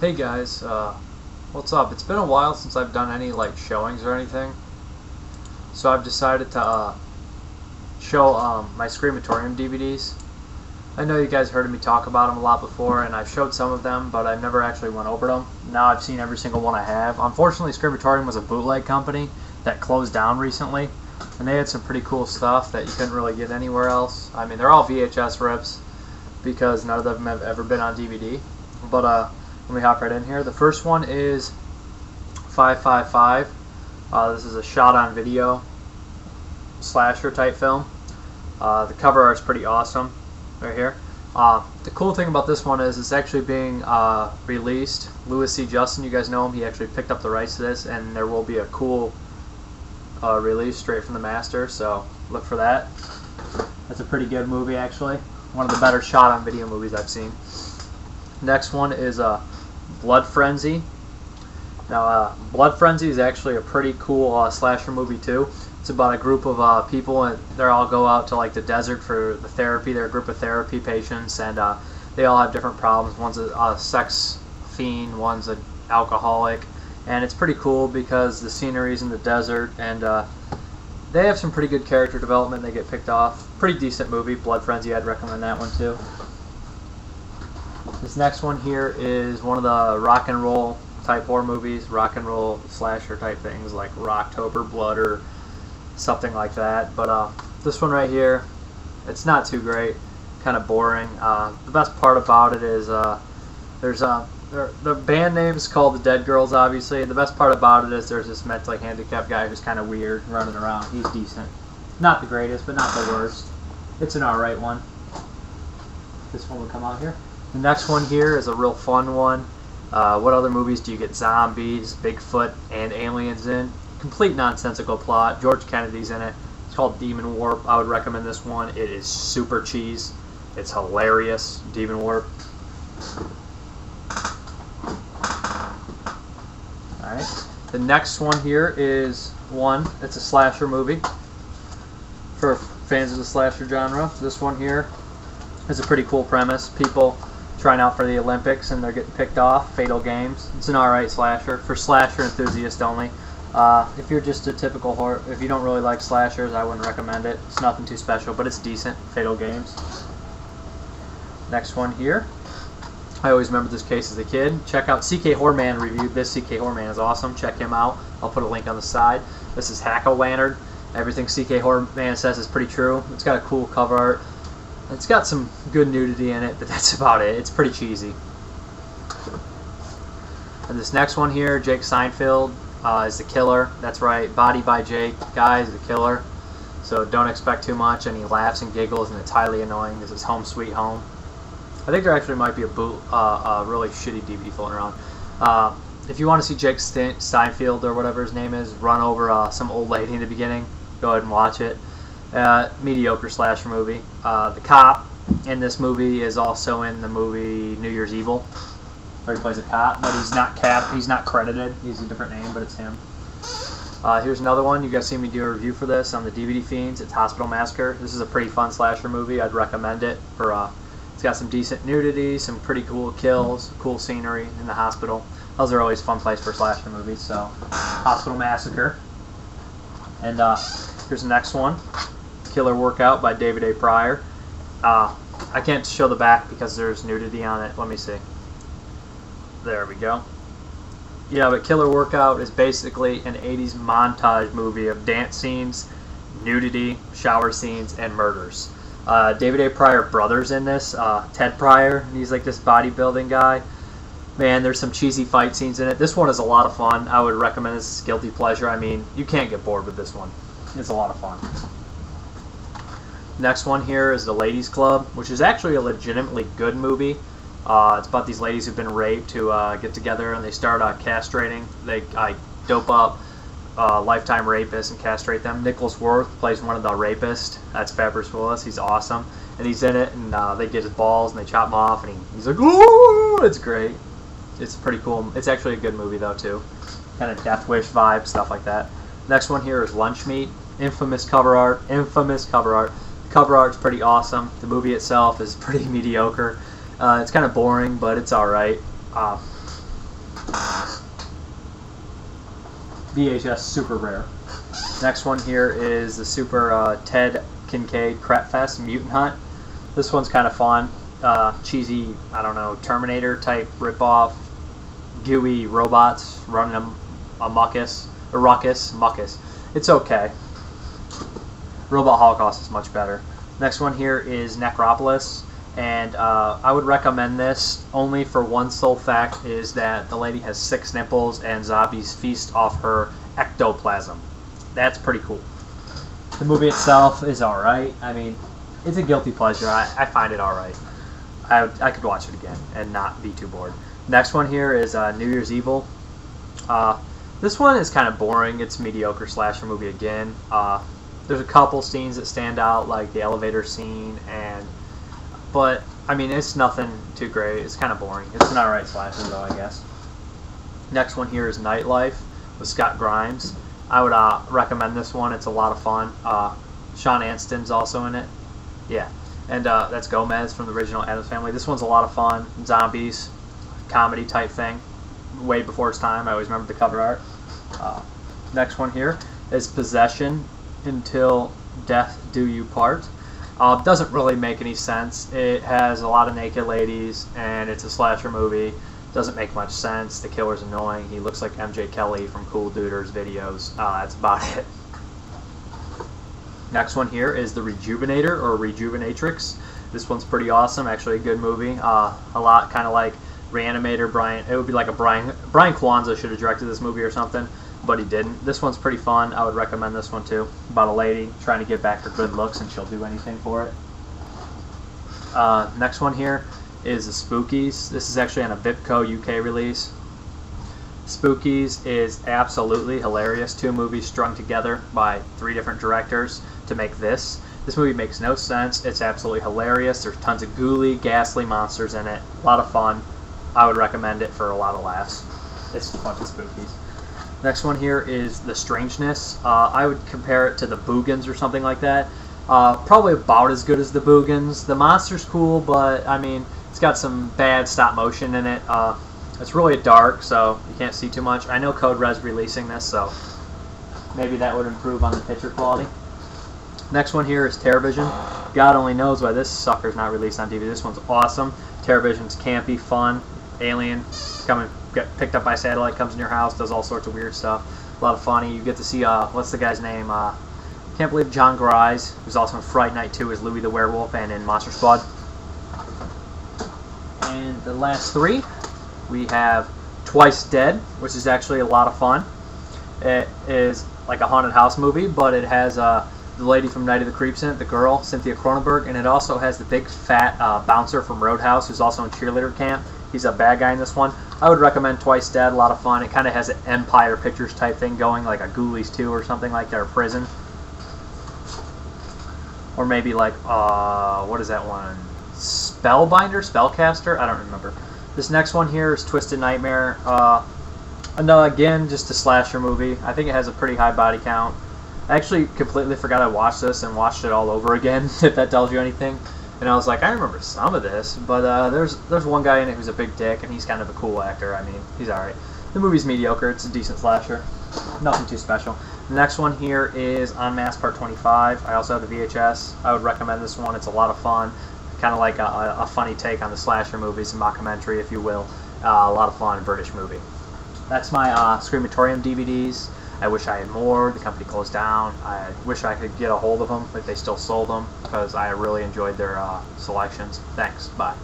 Hey guys, what's up? It's been a while since I've done any like showings or anything, so I've decided to show my Screamatorium DVDs. I know you guys heard me talk about them a lot before, and I've showed some of them, but I've never actually went over them. Now I've seen every single one I have. Unfortunately, Screamatorium was a bootleg company that closed down recently, and they had some pretty cool stuff that you couldn't really get anywhere else. I mean, they're all VHS rips because none of them have ever been on DVD. But let me hop right in here. The first one is 555. This is a shot-on-video slasher type film. The cover art is pretty awesome right here. The cool thing about this one is it's actually being released. Louis C. Justin, you guys know him. He actually picked up the rights to this, and there will be a cool release straight from the master, so look for that. That's a pretty good movie, actually. One of the better shot-on-video movies I've seen. Next one is Blood Frenzy. Now, Blood Frenzy is actually a pretty cool slasher movie too. It's about a group of people, and they all go out to like the desert for the therapy. They're a group of therapy patients, and they all have different problems. One's a sex fiend, one's an alcoholic, and it's pretty cool because the scenery's in the desert, and they have some pretty good character development. They get picked off. Pretty decent movie, Blood Frenzy. I'd recommend that one too. This next one here is one of the rock and roll type horror movies, rock and roll slasher type things like Rocktober Blood or something like that. But this one right here, it's not too great, kind of boring. The best part about it is the band name is called the Dead Girls, obviously. The best part about it is there's this mentally handicapped guy who's kind of weird running around. He's decent. Not the greatest, but not the worst. It's an alright one. This one will come out here. The next one here is a real fun one. What other movies do you get zombies, Bigfoot, and aliens in? Complete nonsensical plot. George Kennedy's in it. It's called Demon Warp. I would recommend this one. It is super cheese. It's hilarious. Demon Warp. Alright. The next one here is one. It's a slasher movie for fans of the slasher genre. This one here is a pretty cool premise. People trying out for the Olympics and they're getting picked off. Fatal Games. It's an alright slasher for slasher enthusiasts only. If you're just a typical horror, if you don't really like slashers, I wouldn't recommend it. It's nothing too special, but it's decent. Fatal Games. Next one here. I always remember this case as a kid. Check out CK Horrorman reviewed this. CK Horrorman is awesome. Check him out. I'll put a link on the side. This is Hacko Lantern. Everything CK Horrorman says is pretty true. It's got a cool cover art. It's got some good nudity in it, but that's about it. It's pretty cheesy. And this next one here, Jake Seinfeld is the killer. That's right, Body by Jake. Guy is the killer. So don't expect too much, and he laughs and giggles, and it's highly annoying. This is Home Sweet Home. I think there actually might be a really shitty DVD floating around. If you want to see Jake Seinfeld or whatever his name is run over some old lady in the beginning, go ahead and watch it. Mediocre slasher movie. The cop in this movie is also in the movie New Year's Evil, where he plays a cop, but he's not credited. He's a different name, but it's him. Here's another one. You guys see me do a review for this on the Dvdfiends. It's Hospital Massacre. This is a pretty fun slasher movie. I'd recommend it. It's got some decent nudity, some pretty cool kills, cool scenery in the hospital. Those are always a fun place for slasher movies. So, Hospital Massacre. And here's the next one. Killer Workout by David A. Pryor. I can't show the back because there's nudity on it. Let me see. There we go. Yeah, but Killer Workout is basically an 80s montage movie of dance scenes, nudity, shower scenes, and murders. David A. Pryor brothers in this. Ted Pryor, he's like this bodybuilding guy. Man, there's some cheesy fight scenes in it. This one is a lot of fun. I would recommend this as a guilty pleasure. I mean, you can't get bored with this one. It's a lot of fun. Next one here is The Ladies Club, which is actually a legitimately good movie. It's about these ladies who've been raped who get together and they start castrating. They dope up lifetime rapists and castrate them. Nicholas Worth plays one of the rapists. That's Bruce Willis. He's awesome. And he's in it, and they get his balls and they chop him off, and he's like, ooh! It's great. It's pretty cool. It's actually a good movie, though, too. Kind of Death Wish vibe, stuff like that. Next one here is Lunch Meat. Infamous cover art. Infamous cover art. The cover art's pretty awesome. The movie itself is pretty mediocre. It's kind of boring, but it's alright. VHS super rare. Next one here is the Super Ted Kincaid Crapfest Mutant Hunt. This one's kind of fun. Cheesy, I don't know, Terminator type ripoff. Gooey robots running a muckus. It's okay. Robot Holocaust is much better. Next one here is Necropolis, and I would recommend this only for one sole fact, is that the lady has 6 nipples and zombies feast off her ectoplasm. That's pretty cool. The movie itself is alright. I mean, it's a guilty pleasure. I find it alright. I could watch it again and not be too bored. Next one here is New Year's Evil. This one is kind of boring. It's a mediocre slasher movie again. There's a couple scenes that stand out, like the elevator scene, but I mean, it's nothing too great. It's kind of boring. It's an alright slasher though, I guess. Next one here is Nightlife with Scott Grimes. I would recommend this one. It's a lot of fun. Sean Astin's also in it. Yeah. And that's Gomez from the original Addams Family. This one's a lot of fun. Zombies, comedy type thing. Way before its time. I always remember the cover art. Next one here is Possession, Until Death Do You Part. Doesn't really make any sense. It has a lot of naked ladies, and it's a slasher movie. Doesn't make much sense. The killer's annoying. He looks like MJ Kelly from Cool Duder's videos. That's about it. Next one here is The Rejuvenator, or Rejuvenatrix. This one's pretty awesome. Actually a good movie. A lot kind of like Reanimator. It would be like a Brian Kwanzaa should have directed this movie or something, but he didn't. This one's pretty fun. I would recommend this one too. About a lady trying to get back her good looks, and she'll do anything for it. Next one here is the Spookies. This is actually on a Vipco UK release. Spookies is absolutely hilarious. 2 movies strung together by 3 different directors to make this. This movie makes no sense. It's absolutely hilarious. There's tons of ghouly, ghastly monsters in it. A lot of fun. I would recommend it for a lot of laughs. It's a bunch of Spookies. Next one here is The Strangeness. I would compare it to the Boogans or something like that. Probably about as good as the Boogans. The monster's cool, but I mean, it's got some bad stop motion in it. It's really dark, so you can't see too much. I know Code Red's releasing this, so maybe that would improve on the picture quality. Next one here is TerrorVision. God only knows why this sucker's not released on DVD. This one's awesome. TerrorVision's campy, fun, alien, get picked up by satellite, comes in your house, does all sorts of weird stuff. A lot of funny. You get to see, what's the guy's name? Can't believe John Grise, who's also in Fright Night 2 as Louis the Werewolf and in Monster Squad. And the last 3, we have Twice Dead, which is actually a lot of fun. It is like a haunted house movie, but it has the lady from Night of the Creeps in it, the girl, Cynthia Cronenberg, and it also has the big fat bouncer from Roadhouse, who's also in Cheerleader Camp. He's a bad guy in this one. I would recommend Twice Dead, a lot of fun. It kind of has an Empire Pictures type thing going, like a Ghoulies 2 or something like that, or Prison. Or maybe like, what is that one? Spellcaster? I don't remember. This next one here is Twisted Nightmare. No, again, just a slasher movie. I think it has a pretty high body count. I actually completely forgot I watched this and watched it all over again, if that tells you anything. And I was like, I remember some of this, but there's one guy in it who's a big dick, and he's kind of a cool actor. I mean, he's alright. The movie's mediocre. It's a decent slasher. Nothing too special. The next one here is Unmasked Part 25. I also have the VHS. I would recommend this one. It's a lot of fun. Kind of like a funny take on the slasher movies, a mockumentary, if you will. A lot of fun, British movie. That's my Screamatorium DVDs. I wish I had more. The company closed down. I wish I could get a hold of them, but they still sold them, because I really enjoyed their selections. Thanks. Bye.